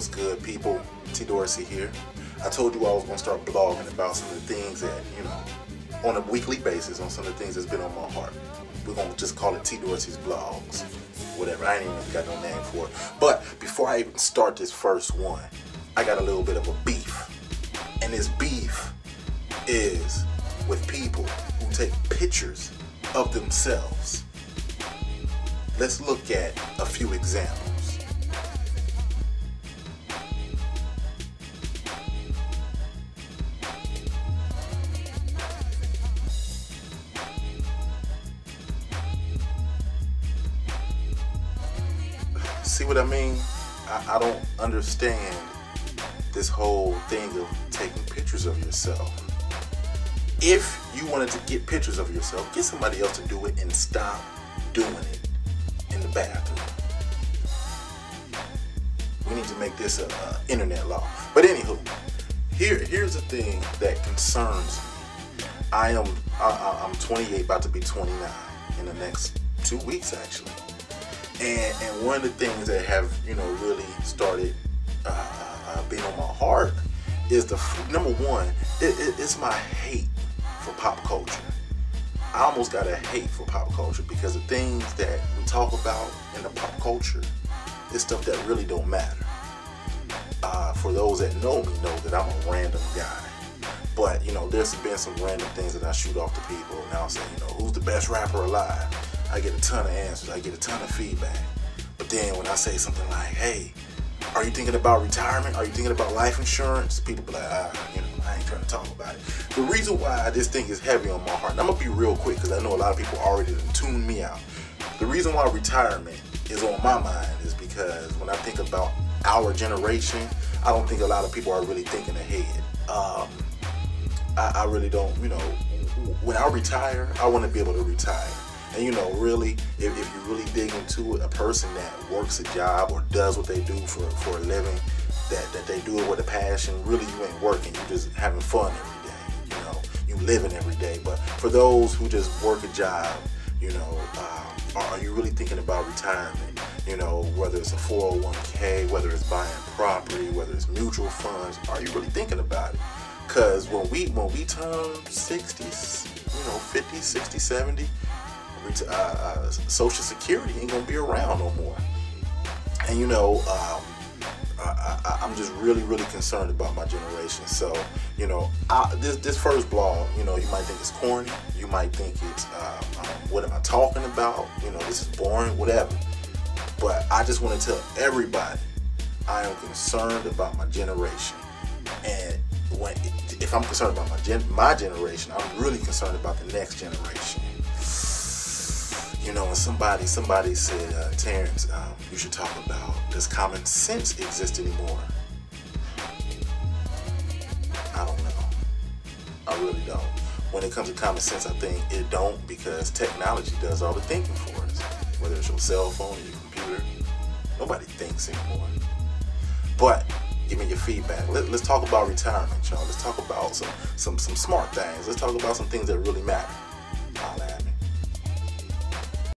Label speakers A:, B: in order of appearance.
A: What's good, people? T. Dorsey here. I told you I was going to start blogging about some of the things that, on a weekly basis, on some of the things that's been on my heart. We're going to just call it T. Dorsey's Blogs. Whatever. I ain't even got no name for it. But before I even start this first one, I got a little bit of a beef. And this beef is with people who take pictures of themselves. Let's look at a few examples. See what I mean? I don't understand this whole thing of taking pictures of yourself. If you wanted to get pictures of yourself, get somebody else to do it and stop doing it in the bathroom. We need to make this an internet law. But anywho, here's the thing that concerns me. I'm 28, about to be 29 in the next 2 weeks actually. And one of the things that have really started being on my heart is number one, it's my hate for pop culture. I almost got a hate for pop culture because the things that we talk about in the pop culture is stuff that really don't matter. For those that know me know that I'm a random guy. But there's been some random things that I shoot off to people, and I'll say, who's the best rapper alive? I get a ton of answers, I get a ton of feedback. But then when I say something like, hey, are you thinking about retirement? Are you thinking about life insurance? People be like, I ain't trying to talk about it. The reason why this thing is heavy on my heart, and I'm going to be real quick because I know a lot of people already tuned me out. The reason why retirement is on my mind is because when I think about our generation, I don't think a lot of people are really thinking ahead. I really don't, when I retire, I want to be able to retire. And really, if you really dig into it, a person that works a job or does what they do for a living, that they do it with a passion, really you ain't working, you just having fun every day, you living every day. But for those who just work a job, are you really thinking about retirement? Whether it's a 401k, whether it's buying property, whether it's mutual funds, are you really thinking about it? Because when we turn 60s, 50, 60, 70, Social Security ain't gonna be around no more. And I'm just really concerned about my generation. So this first blog, you might think it's corny, you might think it's what am I talking about, this is boring, whatever. But I just want to tell everybody I am concerned about my generation. And if I'm concerned about my generation, I'm really concerned about the next generation. And somebody said, Terrance, you should talk about, does common sense exist anymore? I don't know. I really don't. When it comes to common sense, I think it don't, because technology does all the thinking for us. Whether it's your cell phone or your computer, nobody thinks anymore. But give me your feedback. Let's talk about retirement, y'all. Let's talk about some smart things. Let's talk about some things that really matter.